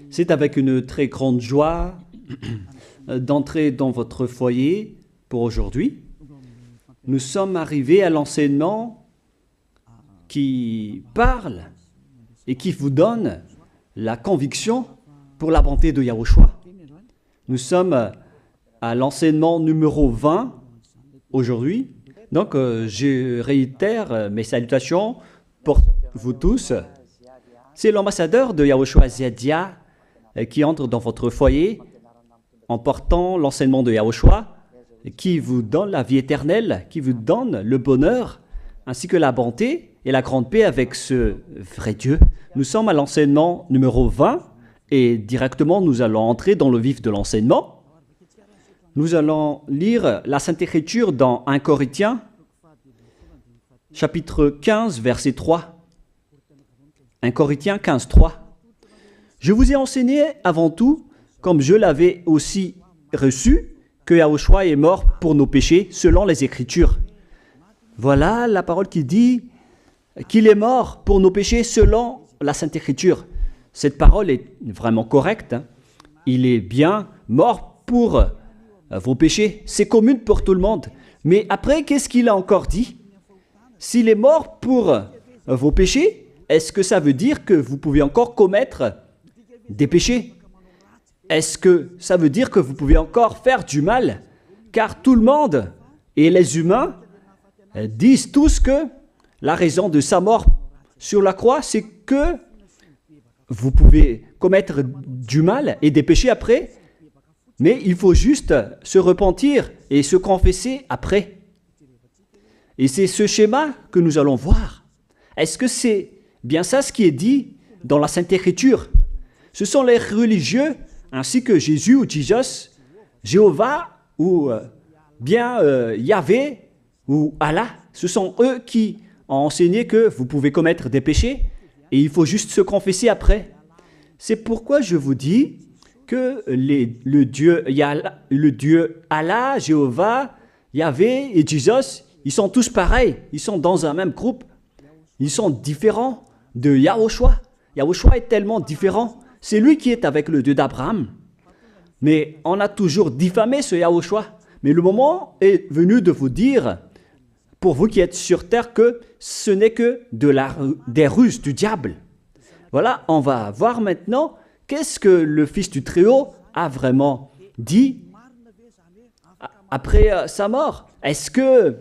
C'est avec une très grande joie d'entrer dans votre foyer pour aujourd'hui. Nous sommes arrivés à l'enseignement qui parle et qui vous donne la conviction pour la bonté de Yahushua. Nous sommes à l'enseignement numéro 20 aujourd'hui. Donc, je réitère mes salutations pour vous tous. C'est l'ambassadeur de Yahushua Ziadia qui entre dans votre foyer en portant l'enseignement de Yahushua qui vous donne la vie éternelle, qui vous donne le bonheur ainsi que la bonté et la grande paix avec ce vrai Dieu. Nous sommes à l'enseignement numéro 20 et directement nous allons entrer dans le vif de l'enseignement. Nous allons lire la Sainte Écriture dans 1 Corinthiens, chapitre 15, verset 3. 1 Corinthiens 15, 3. Je vous ai enseigné avant tout, comme je l'avais aussi reçu, que Yahushua est mort pour nos péchés selon les Écritures. Voilà la parole qui dit qu'il est mort pour nos péchés selon la Sainte Écriture. Cette parole est vraiment correcte. Il est bien mort pour vos péchés. C'est commun pour tout le monde. Mais après, qu'est-ce qu'il a encore dit? S'il est mort pour vos péchés, est-ce que ça veut dire que vous pouvez encore commettre des péchés? Est-ce que ça veut dire que vous pouvez encore faire du mal? Car tout le monde et les humains disent tous que la raison de sa mort sur la croix, c'est que vous pouvez commettre du mal et des péchés après, mais il faut juste se repentir et se confesser après. Et c'est ce schéma que nous allons voir. Est-ce que c'est bien ça ce qui est dit dans la Sainte Écriture? Ce sont les religieux, ainsi que Jésus ou Jesus, Jéhovah ou bien Yahvé ou Allah. Ce sont eux qui ont enseigné que vous pouvez commettre des péchés et il faut juste se confesser après. C'est pourquoi je vous dis que le Dieu Allah, Jéhovah, Yahvé et Jesus, ils sont tous pareils. Ils sont dans un même groupe. Ils sont différents de Yahushua. Yahushua est tellement différent. C'est lui qui est avec le Dieu d'Abraham. Mais on a toujours diffamé ce Yahushua. Mais le moment est venu de vous dire, pour vous qui êtes sur terre, que ce n'est que des ruses du diable. Voilà, on va voir maintenant qu'est-ce que le Fils du Très-Haut a vraiment dit après sa mort. Est-ce que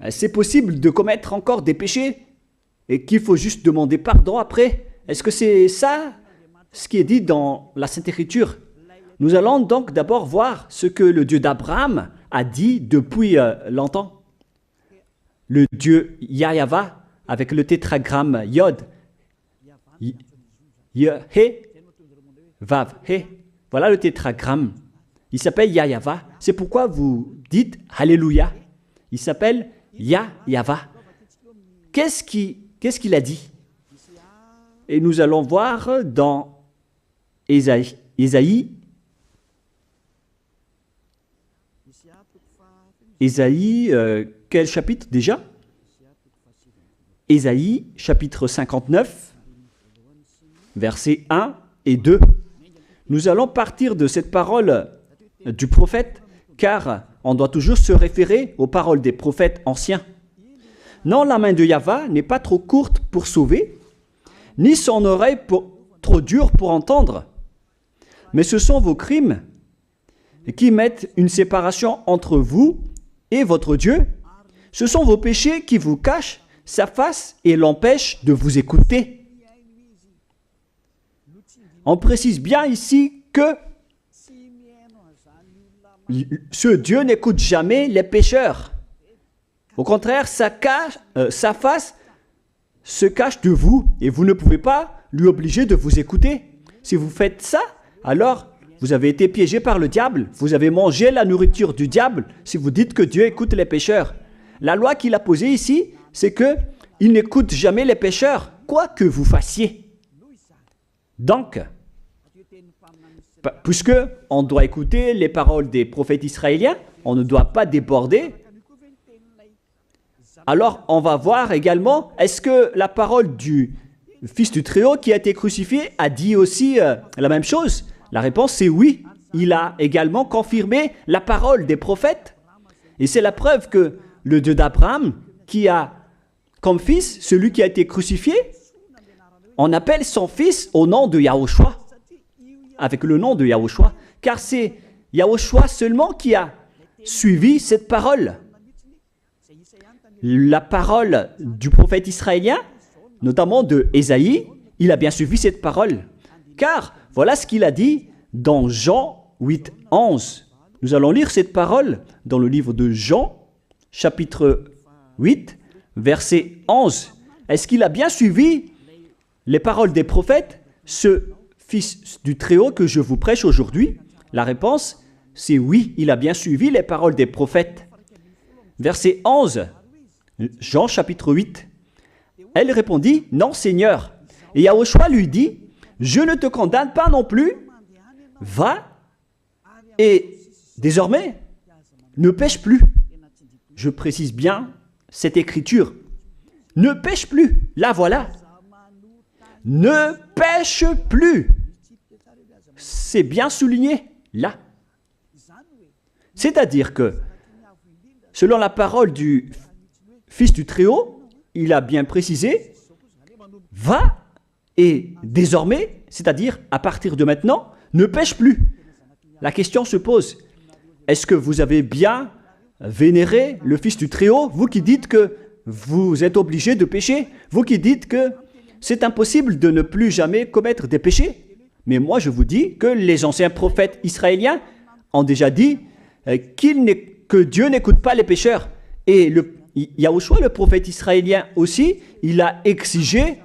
c'est possible de commettre encore des péchés et qu'il faut juste demander pardon après? Est-ce que c'est ça ce qui est dit dans la Sainte Écriture? Nous allons donc d'abord voir ce que le Dieu d'Abraham a dit depuis longtemps. Le Dieu Yahva avec le tétragramme Yod, He, Vav, He. Voilà le tétragramme. Il s'appelle Yahva. C'est pourquoi vous dites Alléluia. Il s'appelle Yahva. Qu'est-ce qu'il a dit? Et nous allons voir dans Ésaïe, quel chapitre déjà? Ésaïe, chapitre 59, versets 1 et 2. Nous allons partir de cette parole du prophète, car on doit toujours se référer aux paroles des prophètes anciens. Non, la main de Yahva n'est pas trop courte pour sauver, ni son oreille trop dure pour entendre. Mais ce sont vos crimes qui mettent une séparation entre vous et votre Dieu. Ce sont vos péchés qui vous cachent sa face et l'empêchent de vous écouter. On précise bien ici que ce Dieu n'écoute jamais les pécheurs. Au contraire, sa face se cache de vous et vous ne pouvez pas lui obliger de vous écouter. Si vous faites ça, alors vous avez été piégé par le diable. Vous avez mangé la nourriture du diable si vous dites que Dieu écoute les pécheurs. La loi qu'il a posée ici, c'est qu'il n'écoute jamais les pécheurs, quoi que vous fassiez. Donc, puisque on doit écouter les paroles des prophètes israéliens, on ne doit pas déborder. Alors, on va voir également, est-ce que la parole du Fils du Très-Haut qui a été crucifié a dit aussi la même chose? La réponse c'est oui. Il a également confirmé la parole des prophètes. Et c'est la preuve que le Dieu d'Abraham, qui a comme fils celui qui a été crucifié, on appelle son fils au nom de Yahushua, avec le nom de Yahushua, car c'est Yahushua seulement qui a suivi cette parole. La parole du prophète israélien, notamment de Ésaïe, il a bien suivi cette parole. Car voilà ce qu'il a dit dans Jean 8, 11. Nous allons lire cette parole dans le livre de Jean, chapitre 8, verset 11. Est-ce qu'il a bien suivi les paroles des prophètes, ce Fils du Très-Haut que je vous prêche aujourd'hui? La réponse, c'est oui, il a bien suivi les paroles des prophètes. Verset 11, Jean chapitre 8. Elle répondit, non Seigneur. Et Yahushua lui dit, je ne te condamne pas non plus. Va et désormais, ne pêche plus. Je précise bien cette écriture. Ne pêche plus. Là, voilà. Ne pêche plus. C'est bien souligné, là. C'est-à-dire que, selon la parole du Fils du Très-Haut, il a bien précisé, va et désormais, c'est-à-dire à partir de maintenant, ne pêche plus. La question se pose, est-ce que vous avez bien vénéré le Fils du Très-Haut, vous qui dites que vous êtes obligé de pécher, vous qui dites que c'est impossible de ne plus jamais commettre des péchés? Mais moi je vous dis que les anciens prophètes israéliens ont déjà dit que Dieu n'écoute pas les pécheurs. Et Yahushua, le prophète israélien aussi, il a exigé,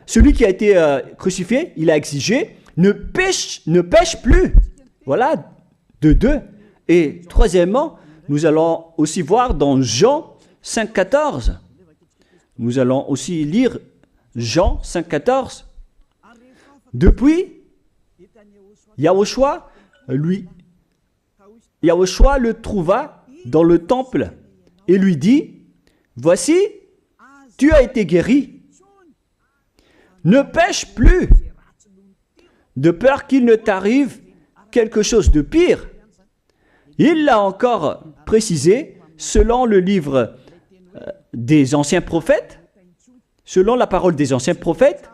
celui qui a été crucifié, il a exigé, ne pêche plus. Voilà, de deux. Et troisièmement, nous allons aussi voir dans Jean 5,14. Nous allons aussi lire Jean 5,14. Depuis, Yahushua le trouva dans le temple et lui dit, voici, tu as été guéri. Ne pêche plus, de peur qu'il ne t'arrive quelque chose de pire. Il l'a encore précisé selon le livre des anciens prophètes, selon la parole des anciens prophètes,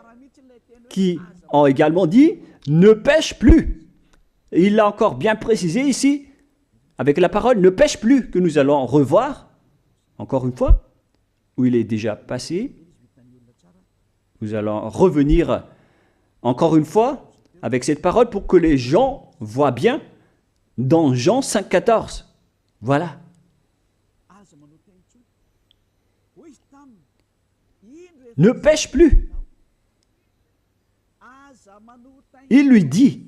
qui ont également dit « ne pêche plus ». Il l'a encore bien précisé ici, avec la parole « ne pêche plus » que nous allons revoir, encore une fois, où il est déjà passé. Nous allons revenir encore une fois avec cette parole pour que les gens voient bien dans Jean 5,14. Voilà. Ne pêche plus. Il lui dit,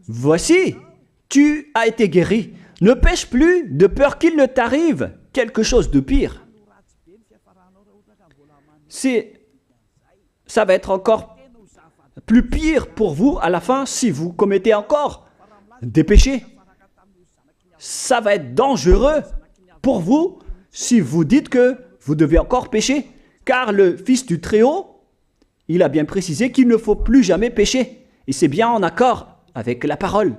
voici, tu as été guéri. Ne pêche plus de peur qu'il ne t'arrive quelque chose de pire. Ça va être encore plus pire pour vous à la fin si vous commettez encore des péchés. Ça va être dangereux pour vous si vous dites que vous devez encore pécher. Car le Fils du Très-Haut, il a bien précisé qu'il ne faut plus jamais pécher. Et c'est bien en accord avec la parole.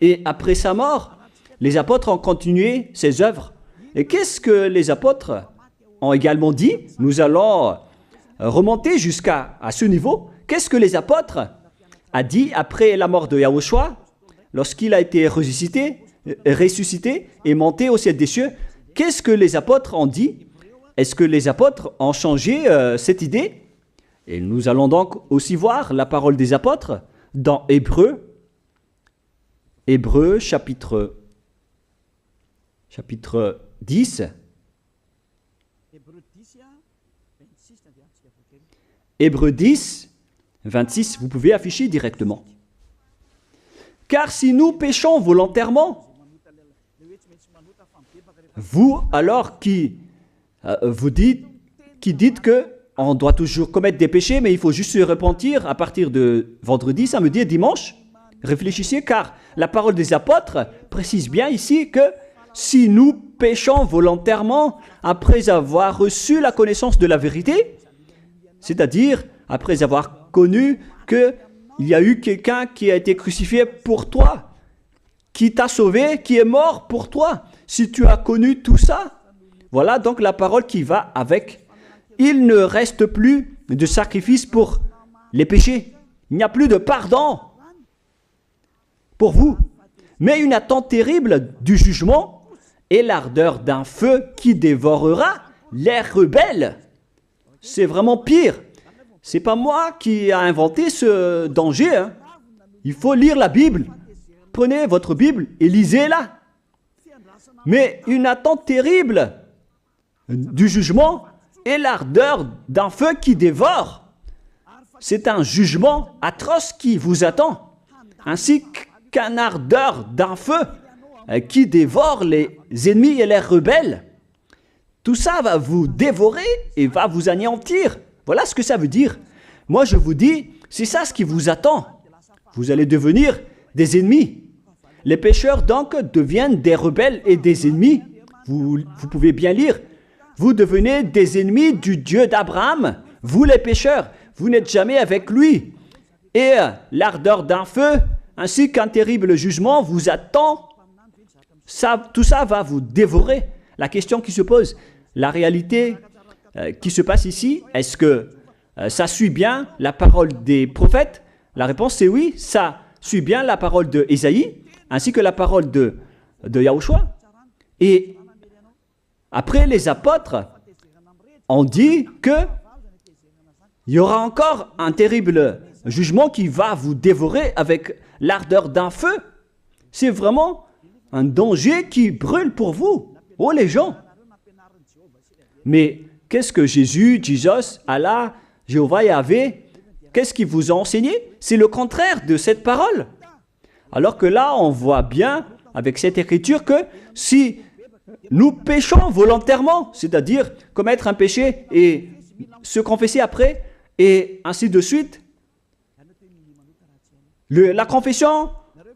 Et après sa mort, les apôtres ont continué ses œuvres. Et qu'est-ce que les apôtres ont également dit? Nous allons remonter jusqu'à ce niveau. Qu'est-ce que les apôtres ont dit après la mort de Yahushua, lorsqu'il a été ressuscité et monté au ciel des cieux? Qu'est-ce que les apôtres ont dit? Est-ce que les apôtres ont changé cette idée? Et nous allons donc aussi voir la parole des apôtres dans Hébreux chapitre 10. Hébreux 10, 26, vous pouvez afficher directement. Car si nous péchons volontairement, vous alors qui dites que on doit toujours commettre des péchés, mais il faut juste se repentir à partir de vendredi, samedi et dimanche. Réfléchissez, car la parole des apôtres précise bien ici que si nous péchons volontairement après avoir reçu la connaissance de la vérité, C'est-à-dire, après avoir connu qu'il y a eu quelqu'un qui a été crucifié pour toi, qui t'a sauvé, qui est mort pour toi. Si tu as connu tout ça, voilà donc la parole qui va avec. Il ne reste plus de sacrifice pour les péchés. Il n'y a plus de pardon pour vous. Mais une attente terrible du jugement et l'ardeur d'un feu qui dévorera les rebelles. C'est vraiment pire. C'est pas moi qui ai inventé ce danger. Hein. Il faut lire la Bible. Prenez votre Bible et lisez-la. Mais une attente terrible du jugement et l'ardeur d'un feu qui dévore. C'est un jugement atroce qui vous attend, ainsi qu'une ardeur d'un feu qui dévore les ennemis et les rebelles. Tout ça va vous dévorer et va vous anéantir. Voilà ce que ça veut dire. Moi, je vous dis, c'est ça ce qui vous attend. Vous allez devenir des ennemis. Les pécheurs, donc, deviennent des rebelles et des ennemis. Vous pouvez bien lire. Vous devenez des ennemis du Dieu d'Abraham. Vous, les pécheurs, vous n'êtes jamais avec lui. Et l'ardeur d'un feu, ainsi qu'un terrible jugement, vous attend. Tout ça va vous dévorer. La question qui se pose, la réalité qui se passe ici, est-ce que ça suit bien la parole des prophètes? La réponse c'est oui, ça suit bien la parole de Ésaïe, ainsi que la parole de Yahushua. Et après, les apôtres ont dit qu'il y aura encore un terrible jugement qui va vous dévorer avec l'ardeur d'un feu. C'est vraiment un danger qui brûle pour vous. Oh les gens! Mais qu'est-ce que Jésus, Allah, Jéhovah Yahvé, qu'est-ce qu'il vous a enseigné? C'est le contraire de cette parole. Alors que là, on voit bien avec cette écriture que si nous péchons volontairement, c'est-à-dire commettre un péché et se confesser après, et ainsi de suite, la confession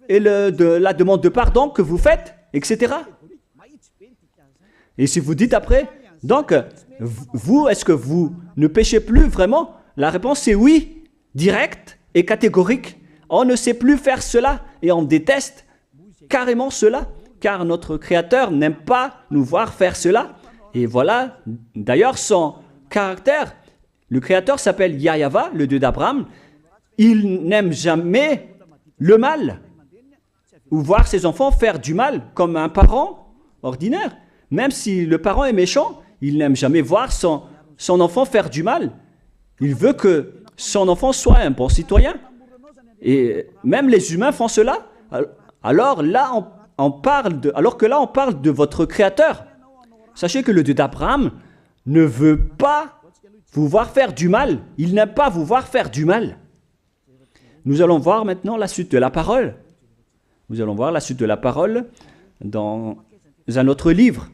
et la demande de pardon que vous faites, etc. Et si vous dites après, donc, vous, est-ce que vous ne péchez plus vraiment? La réponse est oui, directe et catégorique. On ne sait plus faire cela et on déteste carrément cela, car notre Créateur n'aime pas nous voir faire cela. Et voilà, d'ailleurs, son caractère. Le Créateur s'appelle Yahweh, le Dieu d'Abraham. Il n'aime jamais le mal ou voir ses enfants faire du mal comme un parent ordinaire. Même si le parent est méchant, il n'aime jamais voir son enfant faire du mal. Il veut que son enfant soit un bon citoyen. Et même les humains font cela. Alors là, on parle de votre Créateur. Sachez que le Dieu d'Abraham ne veut pas vous voir faire du mal. Il n'aime pas vous voir faire du mal. Nous allons voir maintenant la suite de la parole. Nous allons voir la suite de la parole dans un autre livre.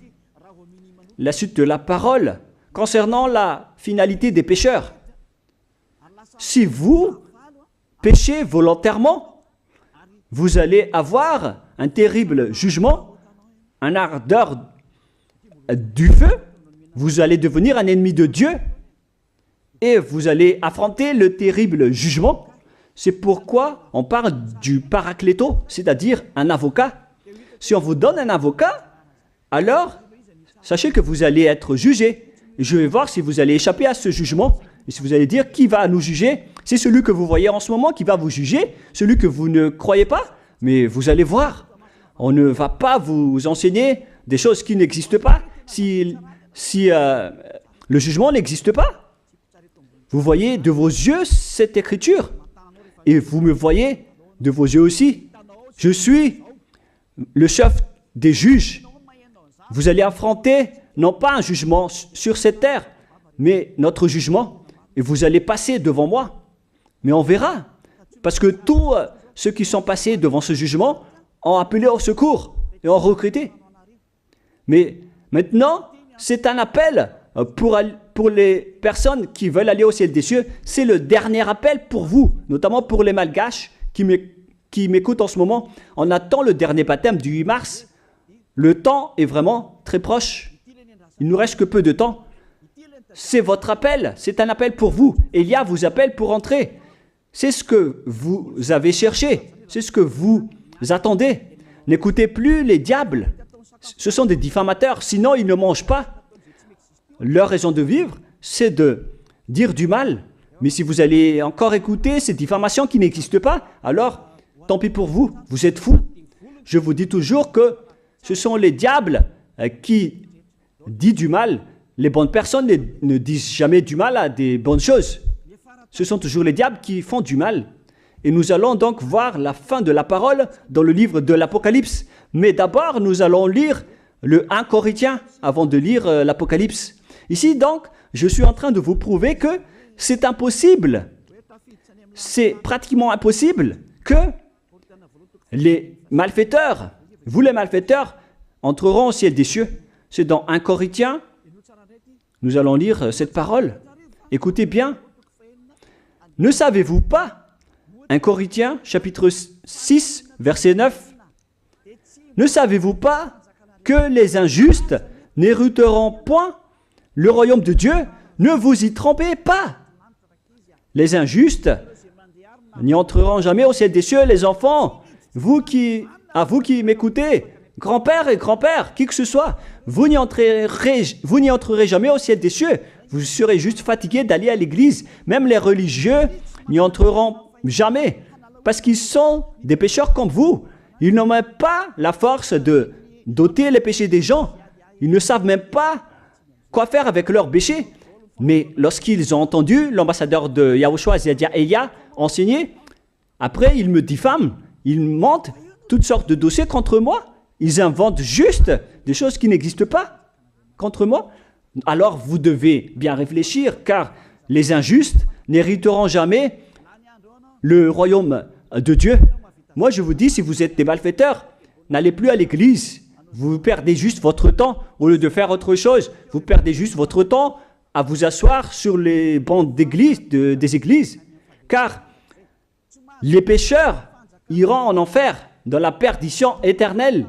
La suite de la parole concernant la finalité des pécheurs. Si vous péchez volontairement, vous allez avoir un terrible jugement, un ardeur du feu, vous allez devenir un ennemi de Dieu et vous allez affronter le terrible jugement. C'est pourquoi on parle du paracléto, c'est-à-dire un avocat. Si on vous donne un avocat, alors sachez que vous allez être jugé. Et je vais voir si vous allez échapper à ce jugement. Et si vous allez dire qui va nous juger, c'est celui que vous voyez en ce moment qui va vous juger, celui que vous ne croyez pas. Mais vous allez voir, on ne va pas vous enseigner des choses qui n'existent pas si le jugement n'existe pas. Vous voyez de vos yeux cette écriture et vous me voyez de vos yeux aussi. Je suis le chef des juges. Vous allez affronter non pas un jugement sur cette terre, mais notre jugement. Et vous allez passer devant moi. Mais on verra. Parce que tous ceux qui sont passés devant ce jugement ont appelé au secours et ont recruté. Mais maintenant, c'est un appel pour les personnes qui veulent aller au ciel des cieux. C'est le dernier appel pour vous, notamment pour les Malgaches qui m'écoutent en ce moment. On attend le dernier baptême du 8 mars. Le temps est vraiment très proche. Il ne nous reste que peu de temps. c'est votre appel, c'est un appel pour vous. Élia vous appelle pour entrer. C'est ce que vous avez cherché, c'est ce que vous attendez. N'écoutez plus les diables, ce sont des diffamateurs, sinon ils ne mangent pas. Leur raison de vivre, c'est de dire du mal. Mais si vous allez encore écouter ces diffamations qui n'existent pas, alors tant pis pour vous, vous êtes fous. Je vous dis toujours que ce sont les diables qui disent du mal. Les bonnes personnes ne disent jamais du mal à des bonnes choses. Ce sont toujours les diables qui font du mal. Et nous allons donc voir la fin de la parole dans le livre de l'Apocalypse. Mais d'abord, nous allons lire le 1 Corinthiens avant de lire l'Apocalypse. Ici donc, je suis en train de vous prouver que c'est impossible. C'est pratiquement impossible que les malfaiteurs, vous les malfaiteurs, entreront au ciel des cieux. C'est dans 1 Corinthiens, nous allons lire cette parole. Écoutez bien. Ne savez-vous pas, 1 Corinthiens, chapitre 6, verset 9, ne savez-vous pas que les injustes n'hériteront point le royaume de Dieu? Ne vous y trompez pas. Les injustes n'y entreront jamais au ciel des cieux. Les enfants, vous qui m'écoutez, grand-père et grand-père, qui que ce soit, vous n'y entrerez jamais au ciel des cieux. Vous serez juste fatigués d'aller à l'église. Même les religieux n'y entreront jamais parce qu'ils sont des pécheurs comme vous. Ils n'ont même pas la force de d'ôter les péchés des gens. Ils ne savent même pas quoi faire avec leurs péchés. Mais lorsqu'ils ont entendu l'ambassadeur de Yahushua, c'est-à-dire Elia, enseigner, après ils me diffament, ils mentent toutes sortes de dossiers contre moi. Ils inventent juste des choses qui n'existent pas contre moi. Alors vous devez bien réfléchir, car les injustes n'hériteront jamais le royaume de Dieu. Moi je vous dis, si vous êtes des malfaiteurs, n'allez plus à l'église. Vous perdez juste votre temps au lieu de faire autre chose. Vous perdez juste votre temps à vous asseoir sur les bancs d'église, des églises. Car les pécheurs iront en enfer, dans la perdition éternelle.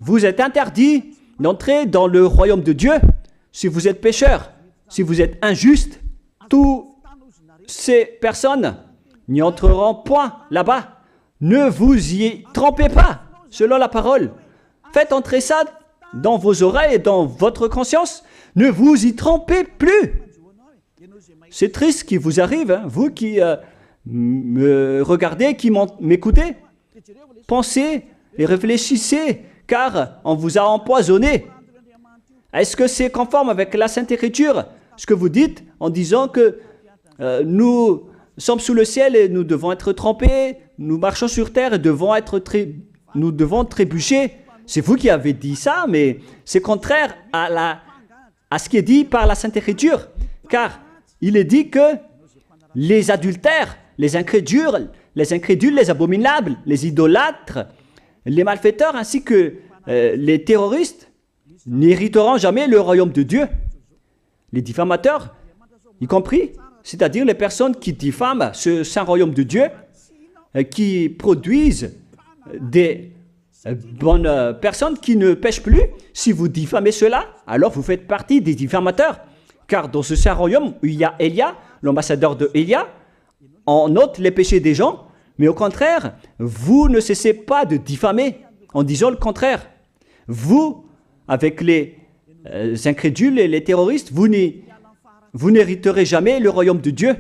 Vous êtes interdit d'entrer dans le royaume de Dieu si vous êtes pécheur, si vous êtes injuste. Toutes ces personnes n'y entreront point là-bas. Ne vous y trompez pas, selon la parole. Faites entrer ça dans vos oreilles et dans votre conscience. Ne vous y trompez plus. C'est triste ce qui vous arrive, hein, vous qui me regardez, qui m'écoutez. Pensez et réfléchissez, car on vous a empoisonné. Est-ce que c'est conforme avec la Sainte Écriture, ce que vous dites en disant que nous sommes sous le ciel et nous devons être trempés, nous marchons sur terre et nous devons trébucher? C'est vous qui avez dit ça, mais c'est contraire à ce qui est dit par la Sainte Écriture, car il est dit que les adultères, les incrédules, les abominables, les idolâtres, les malfaiteurs ainsi que les terroristes n'hériteront jamais le royaume de Dieu. Les diffamateurs, y compris, c'est-à-dire les personnes qui diffament ce saint royaume de Dieu, qui produisent des bonnes personnes qui ne pêchent plus. Si vous diffamez cela, alors vous faites partie des diffamateurs. Car dans ce saint royaume où il y a Elia, l'ambassadeur de Elia, on note les péchés des gens, mais au contraire, vous ne cessez pas de diffamer en disant le contraire. Vous, avec les incrédules et les terroristes, vous n'hériterez jamais le royaume de Dieu.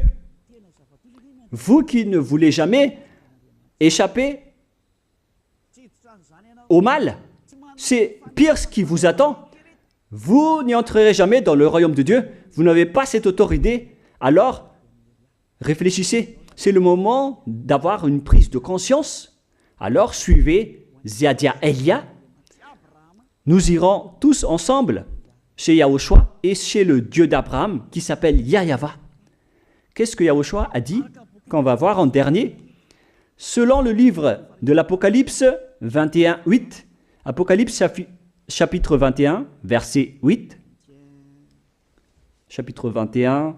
Vous qui ne voulez jamais échapper au mal, c'est pire ce qui vous attend. Vous n'y entrerez jamais dans le royaume de Dieu. Vous n'avez pas cette autorité. Alors, réfléchissez. C'est le moment d'avoir une prise de conscience. Alors, suivez Ziadia Elia. Nous irons tous ensemble chez Yahushua et chez le Dieu d'Abraham qui s'appelle Yahweh. Qu'est-ce que Yahushua a dit qu'on va voir en dernier? Selon le livre de l'Apocalypse 21, 8, Apocalypse chapitre 21, verset 8, chapitre 21,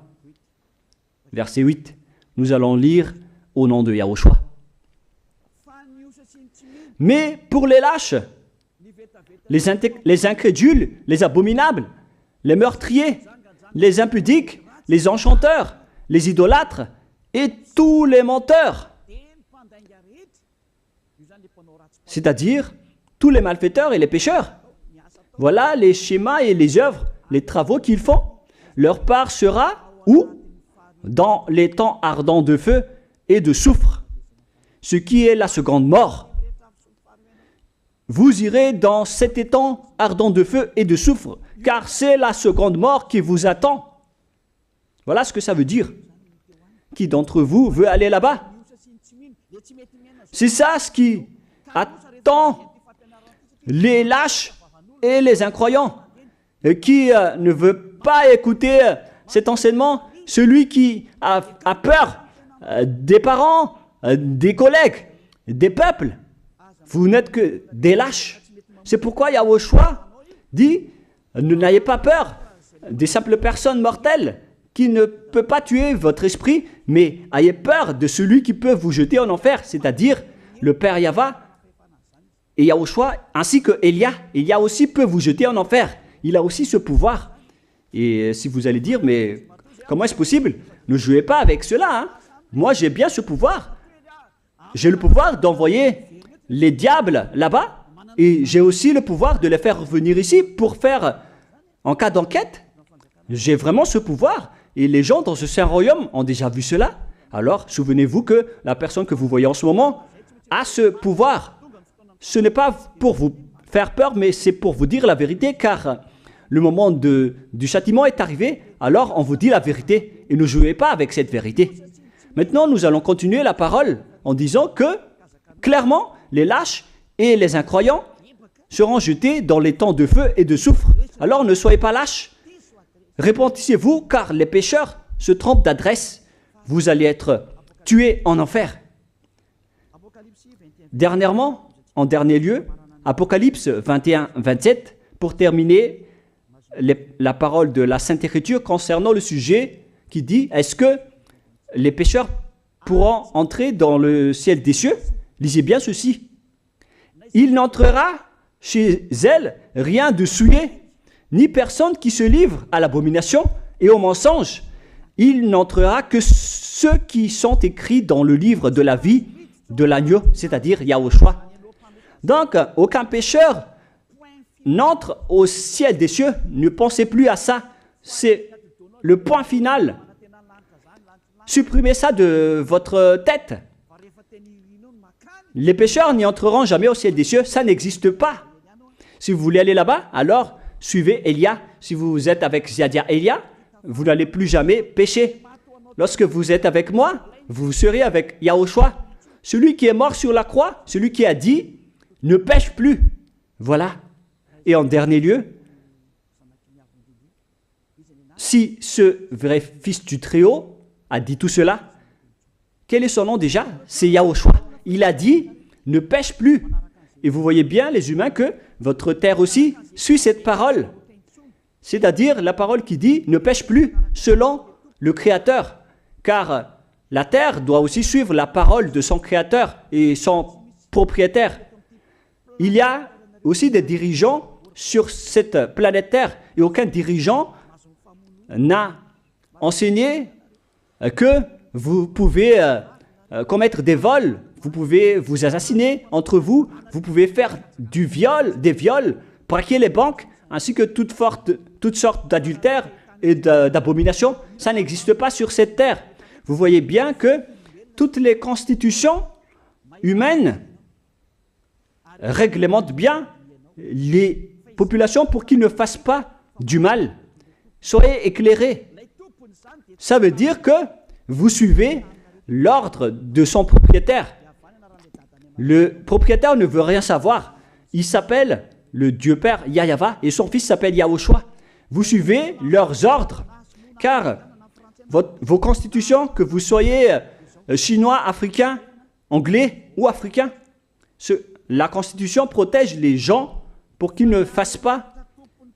verset 8, nous allons lire au nom de Yahushua. Mais pour les lâches, les incrédules, les abominables, les meurtriers, les impudiques, les enchanteurs, les idolâtres et tous les menteurs. C'est-à-dire tous les malfaiteurs et les pécheurs. Voilà les schémas et les œuvres, les travaux qu'ils font. Leur part sera où? Dans les temps ardents de feu et de soufre, ce qui est la seconde mort. Vous irez dans cet étang ardent de feu et de soufre, car c'est la seconde mort qui vous attend. Voilà ce que ça veut dire. Qui d'entre vous veut aller là-bas? C'est ça ce qui attend les lâches et les incroyants. Qui ne veut pas écouter cet enseignement? Celui qui a peur des parents, des collègues, des peuples. Vous n'êtes que des lâches. C'est pourquoi Yahushua dit, ne n'ayez pas peur des simples personnes mortelles qui ne peut pas tuer votre esprit, mais ayez peur de celui qui peut vous jeter en enfer, c'est-à-dire le Père Yahva et Yahushua, ainsi que Elia. Elia aussi peut vous jeter en enfer. Il a aussi ce pouvoir. Et si vous allez dire, mais comment est-ce possible? Ne jouez pas avec cela. Hein? Moi, j'ai bien ce pouvoir. J'ai le pouvoir d'envoyer les diables là-bas. Et j'ai aussi le pouvoir de les faire revenir ici pour faire, en cas d'enquête. J'ai vraiment ce pouvoir. Et les gens dans ce saint royaume ont déjà vu cela. Alors, souvenez-vous que la personne que vous voyez en ce moment a ce pouvoir. Ce n'est pas pour vous faire peur, mais c'est pour vous dire la vérité, car le moment du châtiment est arrivé, alors on vous dit la vérité, et ne jouez pas avec cette vérité. Maintenant, nous allons continuer la parole en disant que, clairement, les lâches et les incroyants seront jetés dans les temps de feu et de soufre. Alors ne soyez pas lâches, repentissez-vous, car les pécheurs se trompent d'adresse. Vous allez être tués en enfer. Dernièrement, en dernier lieu, Apocalypse 21-27, pour terminer la parole de la Sainte Écriture concernant le sujet qui dit, est-ce que les pécheurs pourront entrer dans le ciel des cieux? Lisez bien ceci. Il n'entrera chez elle rien de souillé, ni personne qui se livre à l'abomination et au mensonge. Il n'entrera que ceux qui sont écrits dans le livre de la vie de l'agneau, c'est-à-dire Yahushua. Donc, aucun pécheur n'entre au ciel des cieux. Ne pensez plus à ça. C'est le point final. Supprimez ça de votre tête. Les pécheurs n'y entreront jamais au ciel des cieux. Ça n'existe pas. Si vous voulez aller là-bas, alors suivez Elia. Si vous êtes avec Ziadia Elia, vous n'allez plus jamais pécher. Lorsque vous êtes avec moi, vous serez avec Yahushua. Celui qui est mort sur la croix, celui qui a dit, ne pêche plus. Voilà. Et en dernier lieu, si ce vrai fils du Très-Haut a dit tout cela, quel est son nom déjà? C'est Yahushua. Il a dit, ne pêche plus. Et vous voyez bien, les humains, que votre terre aussi suit cette parole. C'est-à-dire la parole qui dit, ne pêche plus, selon le Créateur. Car la terre doit aussi suivre la parole de son Créateur et son propriétaire. Il y a aussi des dirigeants sur cette planète Terre et aucun dirigeant n'a enseigné que vous pouvez commettre des vols, vous pouvez vous assassiner entre vous, vous pouvez faire des viols, braquer les banques, ainsi que toutes sortes d'adultères et d'abominations. Ça n'existe pas sur cette terre. Vous voyez bien que toutes les constitutions humaines réglementent bien les populations pour qu'ils ne fassent pas du mal. Soyez éclairés. Ça veut dire que vous suivez l'ordre de son propriétaire. Le propriétaire ne veut rien savoir. Il s'appelle le Dieu Père Yahva et son fils s'appelle Yahushua. Vous suivez leurs ordres, car vos constitutions, que vous soyez chinois, africain, anglais ou africain, la constitution protège les gens pour qu'ils ne fassent pas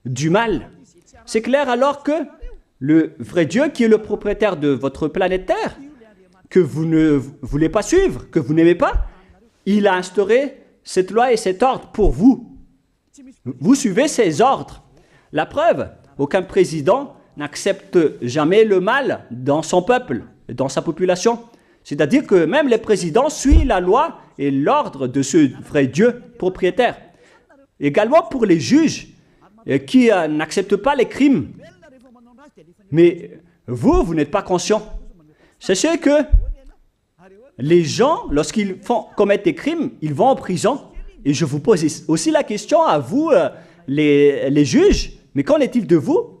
du mal. C'est clair alors que le vrai Dieu, qui est le propriétaire de votre planète Terre, que vous ne voulez pas suivre, que vous n'aimez pas, il a instauré cette loi et cet ordre pour vous. Vous suivez ces ordres. La preuve, aucun président n'accepte jamais le mal dans son peuple, dans sa population. C'est-à-dire que même les présidents suivent la loi et l'ordre de ce vrai Dieu propriétaire. Également pour les juges qui n'acceptent pas les crimes. Mais vous n'êtes pas conscient. Sachez que les gens, lorsqu'ils commettent des crimes, ils vont en prison. Et je vous pose aussi la question à vous, les juges, mais qu'en est-il de vous?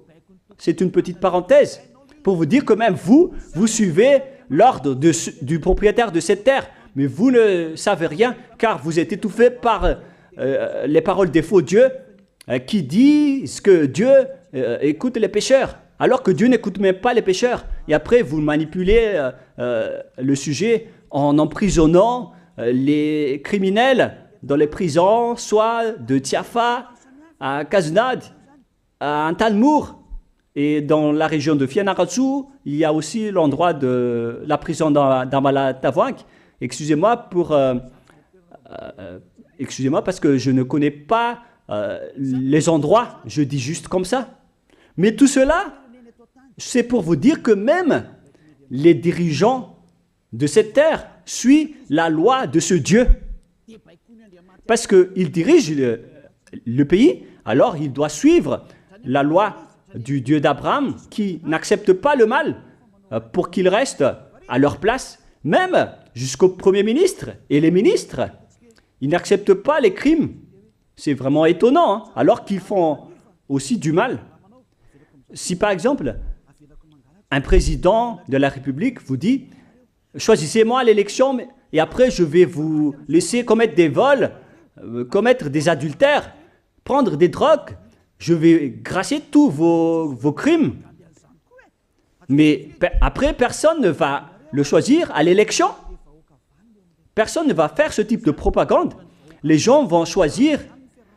C'est une petite parenthèse pour vous dire que même vous suivez l'ordre du propriétaire de cette terre, mais vous ne savez rien car vous êtes étouffé par les paroles des faux dieux qui disent que Dieu écoute les pécheurs, alors que Dieu n'écoute même pas les pécheurs. Et après, vous manipulez le sujet en emprisonnant les criminels dans les prisons, soit de Tiafa à Kaznad, à Antalmour. Et dans la région de Fianarantsoa, il y a aussi l'endroit de la prison d'Amala-Tavoink. Excusez-moi parce que je ne connais pas les endroits, je dis juste comme ça. Mais tout cela, c'est pour vous dire que même les dirigeants de cette terre suivent la loi de ce Dieu. Parce qu'il dirige le pays, alors il doit suivre la loi du Dieu d'Abraham qui n'accepte pas le mal pour qu'ils restent à leur place, même jusqu'au Premier ministre et les ministres. Ils n'acceptent pas les crimes. C'est vraiment étonnant, hein, alors qu'ils font aussi du mal. Si par exemple, un président de la République vous dit « Choisissez-moi à l'élection et après je vais vous laisser commettre des vols, commettre des adultères, prendre des drogues, je vais grâcer tous vos crimes. » Mais après, personne ne va le choisir à l'élection. Personne ne va faire ce type de propagande. Les gens vont choisir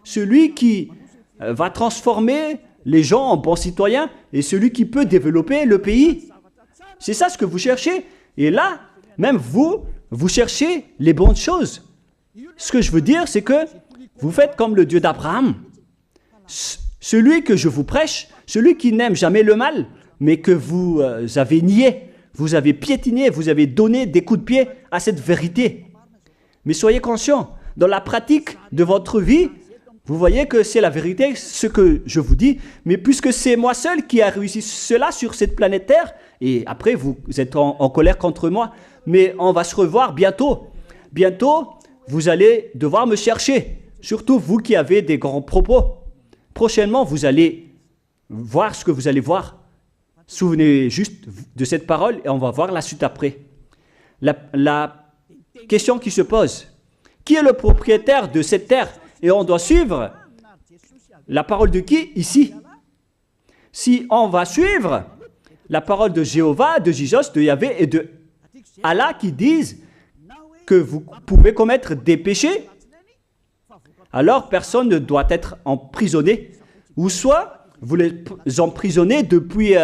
celui qui va transformer les gens en bons citoyens et celui qui peut développer le pays. C'est ça ce que vous cherchez. Et là, même vous cherchez les bonnes choses. Ce que je veux dire, c'est que vous faites comme le Dieu d'Abraham. Celui que je vous prêche, celui qui n'aime jamais le mal, mais que vous avez nié, vous avez piétiné, vous avez donné des coups de pied à cette vérité. Mais soyez conscients, dans la pratique de votre vie, vous voyez que c'est la vérité, ce que je vous dis, mais puisque c'est moi seul qui a réussi cela sur cette planète Terre, et après vous êtes en colère contre moi, mais on va se revoir bientôt. Bientôt, vous allez devoir me chercher, surtout vous qui avez des grands propos. Prochainement, vous allez voir ce que vous allez voir. Souvenez juste de cette parole et on va voir la suite après. La question qui se pose, qui est le propriétaire de cette terre? Et on doit suivre la parole de qui ici? Si on va suivre la parole de Jéhovah, de Jésus, de Yahvé et de Allah qui disent que vous pouvez commettre des péchés, alors personne ne doit être emprisonné. Ou soit vous les emprisonnez depuis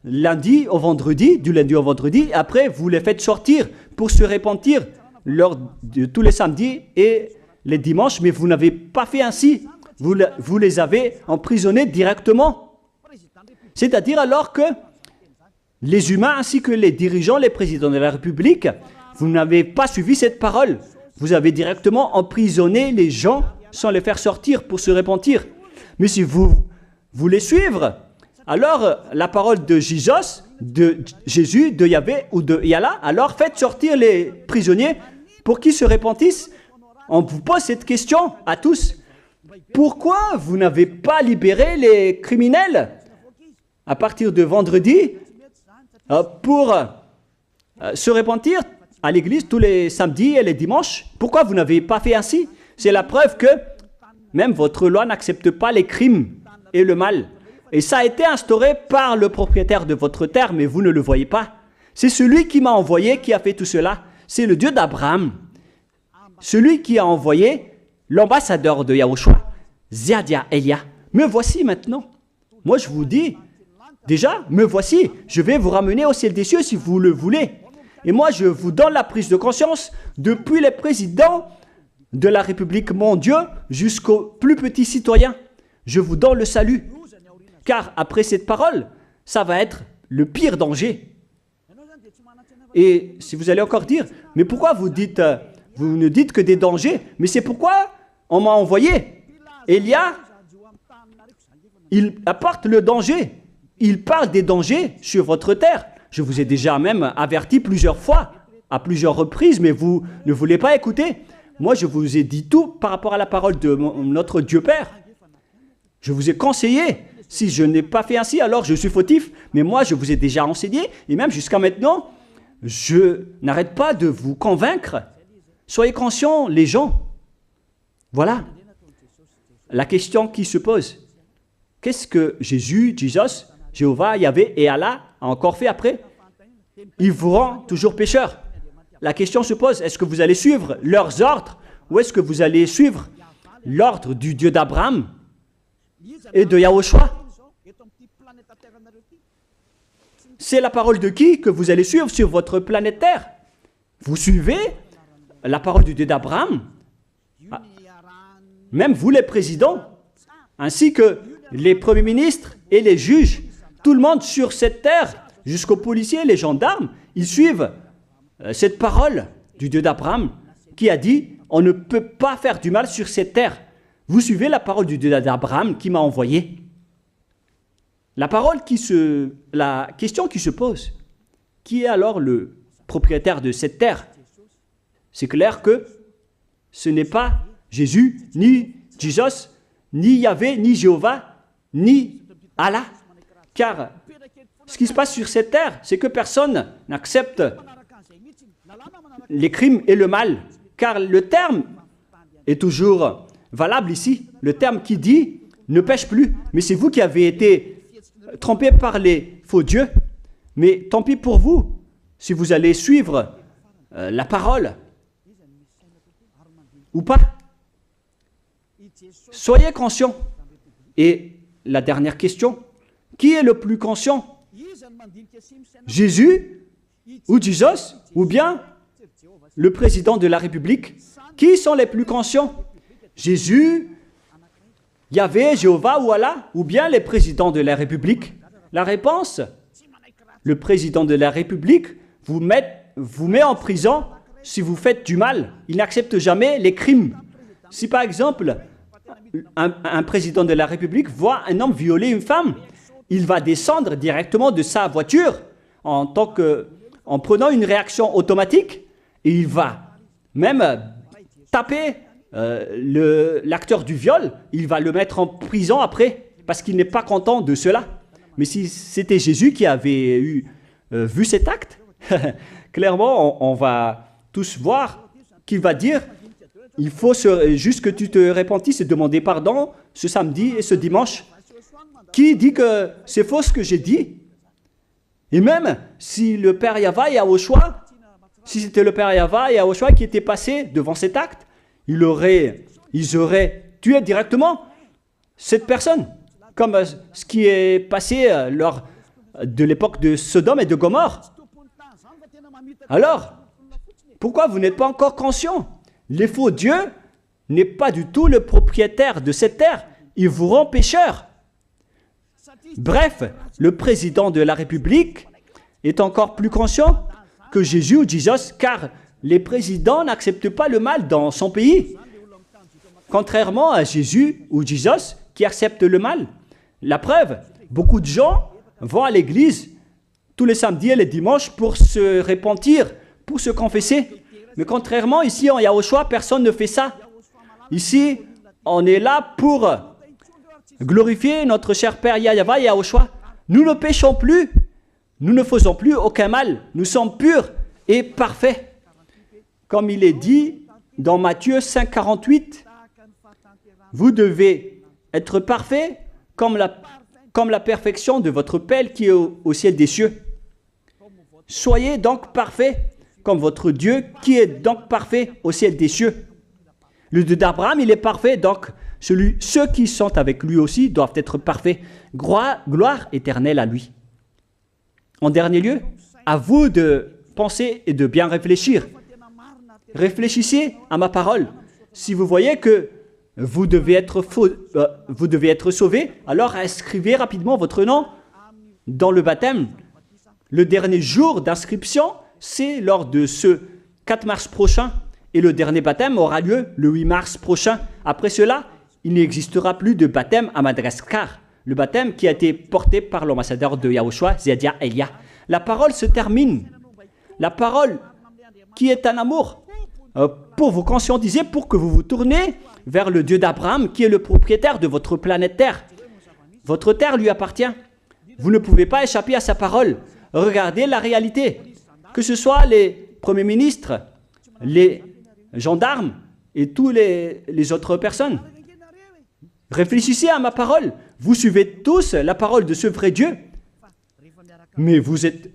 lundi au vendredi, du lundi au vendredi, et après vous les faites sortir pour se repentir lors de tous les samedis et les dimanches, mais vous n'avez pas fait ainsi. Vous les avez emprisonnés directement. C'est-à-dire alors que les humains ainsi que les dirigeants, les présidents de la République, vous n'avez pas suivi cette parole. Vous avez directement emprisonné les gens sans les faire sortir pour se repentir. Mais si vous voulez suivre, alors la parole de Jésus, de Yahvé ou de Yallah, alors faites sortir les prisonniers pour qu'ils se repentissent. On vous pose cette question à tous. Pourquoi vous n'avez pas libéré les criminels à partir de vendredi pour se repentir à l'église tous les samedis et les dimanches? Pourquoi vous n'avez pas fait ainsi? C'est la preuve que même votre loi n'accepte pas les crimes et le mal. Et ça a été instauré par le propriétaire de votre terre, mais vous ne le voyez pas. C'est celui qui m'a envoyé qui a fait tout cela. C'est le Dieu d'Abraham. Celui qui a envoyé l'ambassadeur de Yahushua, Ziadia Elia. Me voici maintenant. Moi je vous dis, déjà, me voici. Je vais vous ramener au ciel des cieux si vous le voulez. Et moi je vous donne la prise de conscience depuis les présidents de la République, mon Dieu, jusqu'aux plus petits citoyens. Je vous donne le salut. Car après cette parole, ça va être le pire danger. Et si vous allez encore dire, mais pourquoi vous ne dites que des dangers? Mais c'est pourquoi on m'a envoyé. Élia, il apporte le danger. Il parle des dangers sur votre terre. Je vous ai déjà même averti plusieurs fois, à plusieurs reprises, mais vous ne voulez pas écouter. Moi, je vous ai dit tout par rapport à la parole de notre Dieu Père. Je vous ai conseillé. Si je n'ai pas fait ainsi, alors je suis fautif. Mais moi, je vous ai déjà enseigné. Et même jusqu'à maintenant, je n'arrête pas de vous convaincre. Soyez conscients, les gens. Voilà la question qui se pose. Qu'est-ce que Jésus, Jéhovah, Yahvé et Allah a encore fait après? Il vous rend toujours pécheur. La question se pose, est-ce que vous allez suivre leurs ordres ou est-ce que vous allez suivre l'ordre du Dieu d'Abraham et de Yahushua? C'est la parole de qui que vous allez suivre sur votre planète Terre? Vous suivez la parole du Dieu d'Abraham? Même vous les présidents, ainsi que les premiers ministres et les juges, tout le monde sur cette terre, jusqu'aux policiers, les gendarmes, ils suivent cette parole du Dieu d'Abraham qui a dit, on ne peut pas faire du mal sur cette terre. Vous suivez la parole du Dieu d'Abraham qui m'a envoyé. La question qui se pose, qui est alors le propriétaire de cette terre? C'est clair que ce n'est pas Jésus, ni Jesus, ni Yahvé, ni Jéhovah, ni Allah. Car ce qui se passe sur cette terre, c'est que personne n'accepte les crimes et le mal. Car le terme est toujours valable ici. Le terme qui dit « ne pêche plus ». Mais c'est vous qui avez été trompés par les faux dieux. Mais tant pis pour vous, si vous allez suivre la parole ou pas. Soyez conscients. Et la dernière question, qui est le plus conscient? Jésus ou Jesus ou bien le président de la République? Qui sont les plus conscients? Jésus, Yahvé, Jéhovah ou Allah ou bien les présidents de la République? La réponse, le président de la République vous met en prison si vous faites du mal. Il n'accepte jamais les crimes. Si par exemple, un président de la République voit un homme violer une femme, il va descendre directement de sa voiture en prenant une réaction automatique et il va même taper l'acteur du viol, il va le mettre en prison après parce qu'il n'est pas content de cela. Mais si c'était Jésus qui avait vu cet acte, clairement on va tous voir qu'il va dire il faut juste que tu te repentisses et demander pardon ce samedi et ce dimanche. Qui dit que c'est faux ce que j'ai dit? Et même si le Père Yahvé et Yahushua, si c'était le Père Yahvé et Yahushua qui étaient passés devant cet acte, ils auraient tué directement cette personne, comme ce qui est passé lors de l'époque de Sodome et de Gomorrhe. Alors, pourquoi vous n'êtes pas encore conscient? Les faux dieux n'est pas du tout le propriétaire de cette terre. Il vous rend pécheur. Bref, le président de la République est encore plus conscient que Jésus ou Jesus, car les présidents n'acceptent pas le mal dans son pays. Contrairement à Jésus ou Jesus qui acceptent le mal. La preuve, beaucoup de gens vont à l'église tous les samedis et les dimanches pour se repentir, pour se confesser. Mais contrairement, ici en Yahushua, personne ne fait ça. Ici, on est là pour glorifier notre cher Père Yahvé et Yahushua. Nous ne péchons plus, nous ne faisons plus aucun mal. Nous sommes purs et parfaits. Comme il est dit dans Matthieu 5, 48, vous devez être parfaits comme la perfection de votre Père qui est au ciel des cieux. Soyez donc parfaits comme votre Dieu qui est donc parfait au ciel des cieux. Le Dieu d'Abraham, il est parfait, donc ceux qui sont avec lui aussi doivent être parfaits. Gloire éternelle à lui. En dernier lieu, à vous de penser et de bien réfléchir. Réfléchissez à ma parole. Si vous voyez que vous devez être sauvés, alors inscrivez rapidement votre nom dans le baptême, le dernier jour d'inscription, c'est lors de ce 4 mars prochain. Et le dernier baptême aura lieu le 8 mars prochain. Après cela, il n'existera plus de baptême à Madagascar. Le baptême qui a été porté par l'ambassadeur de Yahushua, Ziadia Elia. La parole se termine. La parole qui est un amour pour vous conscientiser, pour que vous vous tournez vers le Dieu d'Abraham qui est le propriétaire de votre planète Terre. Votre terre lui appartient. Vous ne pouvez pas échapper à sa parole. Regardez la réalité. Que ce soit les premiers ministres, les gendarmes et toutes les autres personnes. Réfléchissez à ma parole. Vous suivez tous la parole de ce vrai Dieu. Mais vous êtes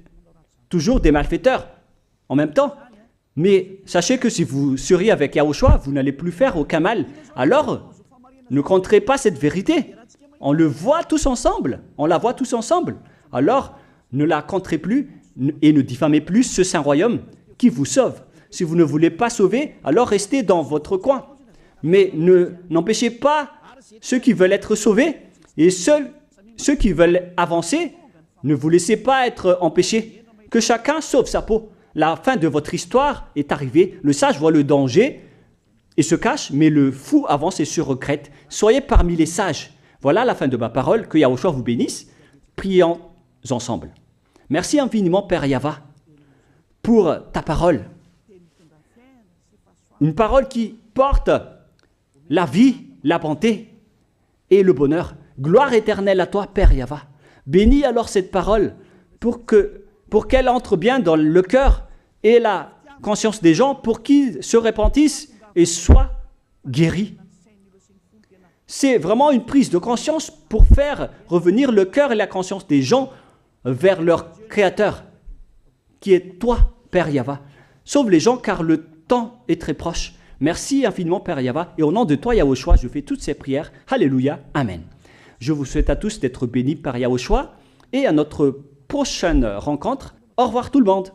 toujours des malfaiteurs en même temps. Mais sachez que si vous seriez avec Yahushua, vous n'allez plus faire aucun mal. Alors, ne compterez pas cette vérité. On le voit tous ensemble. On la voit tous ensemble. Alors, ne la compterez plus et ne diffamez plus ce saint royaume qui vous sauve. Si vous ne voulez pas sauver, alors restez dans votre coin. Mais n'empêchez pas ceux qui veulent être sauvés et ceux qui veulent avancer, ne vous laissez pas être empêchés. Que chacun sauve sa peau. La fin de votre histoire est arrivée. Le sage voit le danger et se cache, mais le fou avance et se regrette. Soyez parmi les sages. Voilà la fin de ma parole. Que Yahushua vous bénisse. Prions ensemble. Merci infiniment, Père Yava, pour ta parole. Une parole qui porte la vie, la bonté et le bonheur. Gloire éternelle à toi, Père Yava. Bénis alors cette parole pour qu'elle entre bien dans le cœur et la conscience des gens pour qu'ils se repentissent et soient guéris. C'est vraiment une prise de conscience pour faire revenir le cœur et la conscience des gens vers leur Créateur, qui est toi, Père Yava. Sauve les gens car le temps est très proche. Merci infiniment, Père Yava. Et au nom de toi, Yahushua, je fais toutes ces prières. Alléluia. Amen. Je vous souhaite à tous d'être bénis par Yahushua et à notre prochaine rencontre. Au revoir tout le monde.